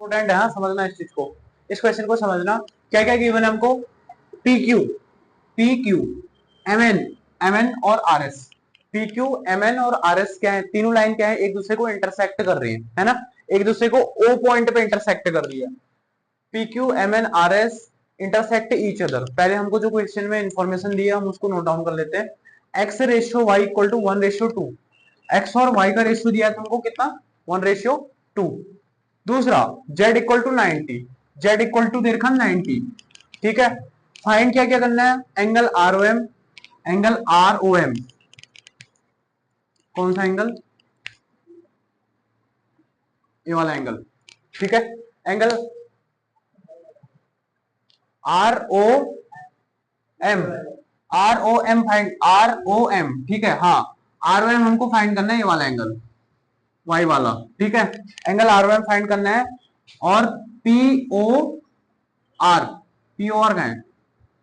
Important है, हाँ समझना इस चीज को, इस क्वेश्चन को समझना। क्या क्या गिवन है हमको, P Q, P Q, M N, M N और R S. P Q, M N और आर एस क्या है, तीनों लाइन क्या है, एक दूसरे को इंटरसेक्ट कर रही है ना, एक दूसरे को ओ पॉइंट पे इंटरसेक्ट कर रही है। P Q, M N, R S intersect each other. पहले हमको जो क्वेश्चन में इंफॉर्मेशन दी है हम उसको नोट डाउन कर लेते हैं। X ratio Y equal to 1:2। X और वाई का रेशियो दिया है तुमको कितना, 1:2। दूसरा z equal to 90, z equal to दे रखा 90, ठीक है। फाइंड क्या क्या करना है, angle R O M, angle R O M, कौन सा एंगल, ये वाला एंगल, ठीक है। Angle R O M, R O M find, R O M, ठीक है, हाँ आर ओ एम हमको फाइंड करना है, ये वाला एंगल वाई वाला, ठीक है। Angle R O M find करना है। और P O R, P O R का है,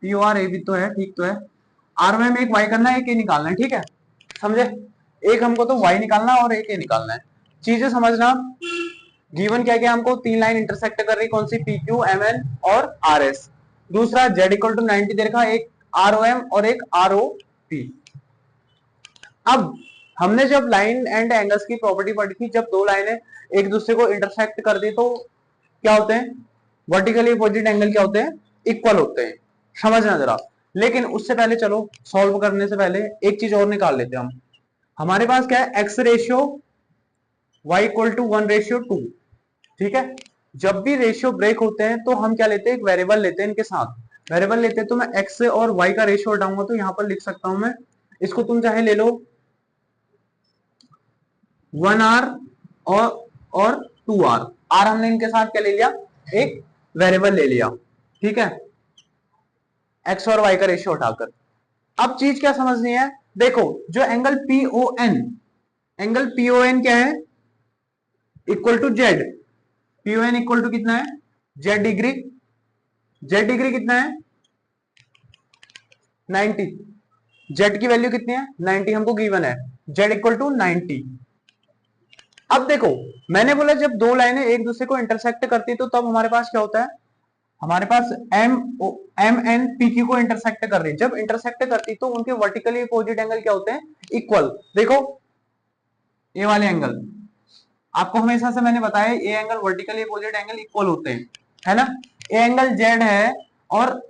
पी ओ आर ए भी तो है, ठीक तो है। आर ओ एम एक वाई करना है, एक ए निकालना है, ठीक है, समझे। एक हमको तो वाई निकालना है और एक ए निकालना है। चीजें समझना, गिवन क्या क्या हमको, तीन लाइन इंटरसेक्ट कर रही, कौन सी, पी क्यू, एम एन और आर एस। दूसरा जेड इक्वल टू 90 दे रखा, एक आर ओ एम और एक आर ओ पी। अब हमने जब लाइन एंड एंगल्स की प्रॉपर्टी पढ़ी थी, जब दो लाइनें एक दूसरे को इंटरसेक्ट कर दी तो क्या होते हैं, वर्टिकली अपोजिट एंगल क्या होते हैं, इक्वल होते हैं, समझना जरा। लेकिन उससे पहले चलो सॉल्व करने से पहले एक चीज और निकाल लेते हैं हम। हमारे पास क्या है, X ratio Y equal to 1:2, ठीक है। जब भी रेशियो ब्रेक होते हैं तो हम क्या लेते हैं, एक वेरिएबल लेते हैं, इनके साथ वेरिएबल लेते हैं। तो मैं एक्स और वाई का रेशियो हटाऊंगा तो यहां पर लिख सकता हूं मैं, इसको तुम चाहे ले लो 1r और 2r। आर हमने इनके साथ क्या ले लिया, एक वेरिएबल ले लिया, ठीक है, एक्स और वाई का रेशियो हटाकर। अब चीज क्या समझनी है, देखो जो एंगल पीओएन, एंगल पीओएन क्या है, equal to Z. PON equal to कितना है, जेड डिग्री, जेड डिग्री कितना है 90, जेड की वैल्यू कितनी है 90 हमको गिवन है, जेड इक्वल टू 90। अब देखो मैंने बोला जब दो लाइनें एक दूसरे को इंटरसेक्ट करती तो तब हमारे पास क्या होता है, हमारे पास एम एन पी क्यू को इंटरसेक्ट कर रही है। जब इंटरसेक्ट करती तो उनके वर्टिकली अपोजिट एंगल क्या होते हैं, इक्वल। देखो ये वाले एंगल आपको हमेशा से मैंने बताया, ये angle vertically opposite angle equal होते हैं, है ना। ये एंगल जेड है और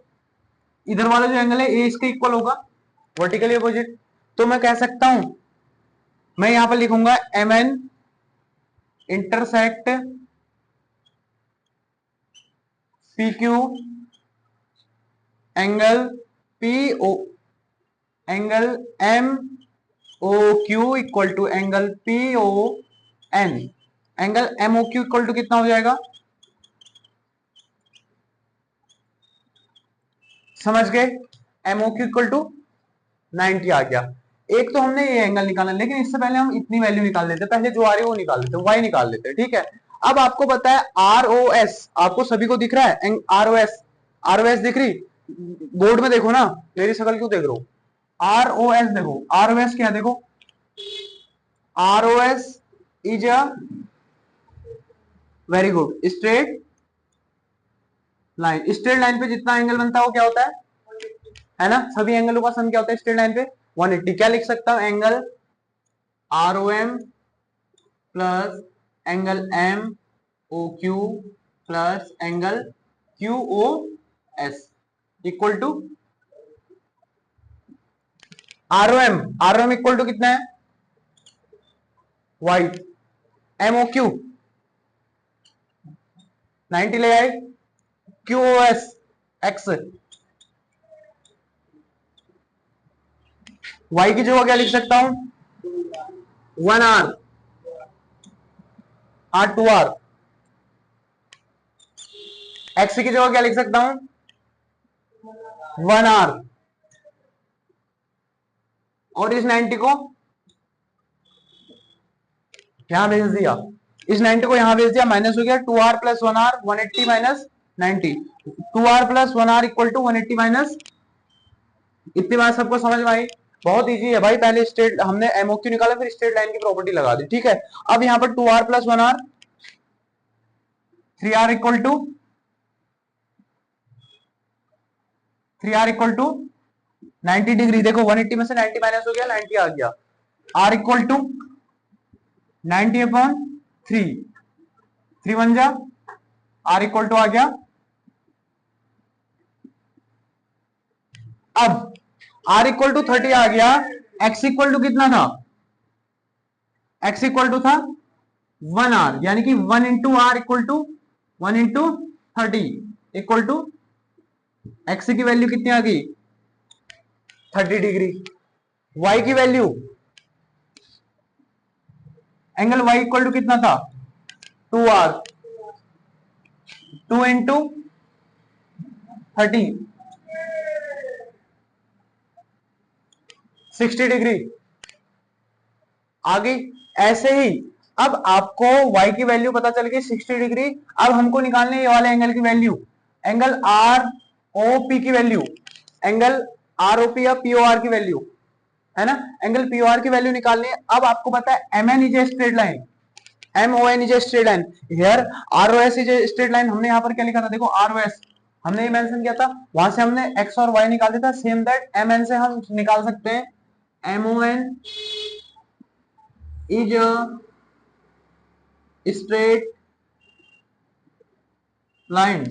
इधर वाला जो एंगल है ये इसके इक्वल होगा, वर्टिकली अपोजिट। तो मैं कह सकता हूं, मैं यहां पर लिखूंगा M N intersect P Q angle P O, angle M O Q equal to angle P O N. Angle M O Q equal to कितना हो जाएगा, समझ गए, M O Q equal to 90 आ गया। एक तो हमने ये एंगल निकाला, लेकिन इससे पहले हम इतनी वैल्यू निकाल लेते, पहले जो आ रही है वो निकाल लेते, वाई निकाल लेते, ठीक है। अब आपको पता है आर ओ एस, आपको सभी को दिख रहा है R O S, R O S दिख रही, बोर्ड में देखो ना, मेरी शक्ल क्यों देख रहे हो, आर ओ एस देखो, आर ओ एस क्या है, देखो R O S is a very good straight line. Straight line पे जितना एंगल बनता है वो क्या होता है ना, सभी एंगलों का सम क्या होता है स्ट्रेट लाइन पे 180। क्या लिख सकता हूं, angle R O M plus angle M O Q plus angle Q O S equal to R O M, R O M equal to कितना है वाई, एम ओ क्यू 90 ले आए, Q O S X, Y की जगह क्या लिख सकता हूं 1r, आर 2r। एक्स की जगह क्या लिख सकता हूं 1r, और इस 90 को यहां भेज दिया, इस 90 को यहां भेज दिया, माइनस हो गया 2r plus 1r, 180 minus 90, 2r plus 1r equal to 180 minus. इतनी बात सबको समझ में आई, बहुत इजी है भाई। पहले स्ट्रेट हमने एमओक्यू निकाला, फिर स्ट्रेट लाइन की प्रॉपर्टी लगा दी, ठीक है। अब यहां पर 2r plus 1r 3r equal to 90 degree. देखो 180 में से 90 माइनस हो गया, 90 आ गया। r इक्वल टू 90 अपॉन 3, 3 बन जा, r इक्वल टू आ गया। अब r इक्वल टू 30 आ गया, x इक्वल टू कितना था? x इक्वल टू था 1r, यानी कि 1 into R equal to 1 into 30 equal to x की वैल्यू कितनी आ गई? 30 डिग्री। y की value, angle y equal to कितना था? 2r, 2 इंटू 30, 60 डिग्री आ गई। ऐसे ही अब आपको y की वैल्यू पता चल गई 60 डिग्री। अब हमको निकालने ये वाले एंगल की value, angle R O P की value, angle R O P या पी ओ आर की वैल्यू, है ना। एंगल पी ओ आर की वैल्यू निकालनी है। अब आपको पता है M N is a straight line, M O N is a straight line, here R O S is a straight line. हमने यहाँ पर क्या लिखा था? देखो आर ओ एस हमने ये मेंशन किया था, वहां से हमने एक्स और वाई निकाल दिया था। सेम दैट एम एन से हम निकाल सकते हैं, M O N is straight line,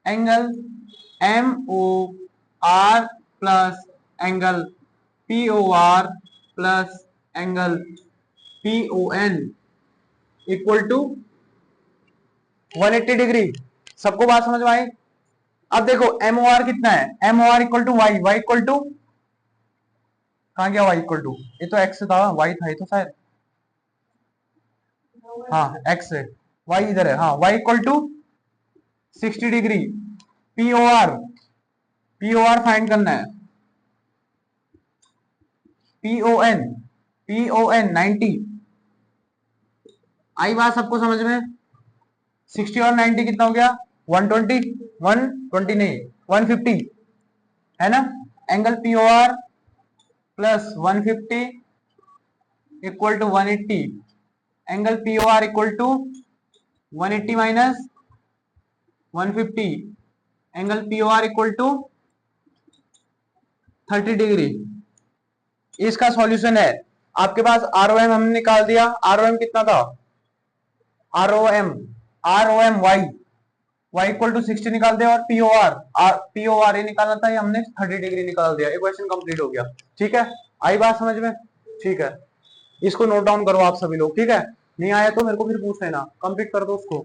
angle M O R plus angle P O R plus angle P O N equal to 180 degree. सबको बात समझ में आई? अब देखो एम ओ आर कितना है? M O R equal to Y, Y equal to कहां गया? वाई इक्वल टू, ये तो एक्स था, वाई था ये तो शायद, हाँ एक्स है, वाई इधर है, हाँ Y equal to 60 degree. P O R, P O R find करना है, P O N, P O N 90। आई बात सबको समझ में? 60 और 90 कितना हो गया? 120, 120 नहीं 150, है ना। Angle P O R plus 150 equal to 180, angle P O R equal to 180 minus 150, angle P O R equal to 30 degree. इसका सॉल्यूशन है आपके पास। आर ओ एम हमने निकाल दिया, आर ओ एम कितना था? R O M, R O M Y, Y equal to 60 निकाल दिया, और पी ओ आर ये निकालना था, ये हमने 30 डिग्री निकाल दिया। इक्वेशन कंप्लीट हो गया। ठीक है, आई बात समझ में? ठीक है, इसको नोट डाउन करो आप सभी लोग, ठीक है। नहीं आया तो मेरे को फिर पूछ लेना, कंप्लीट कर दो उसको।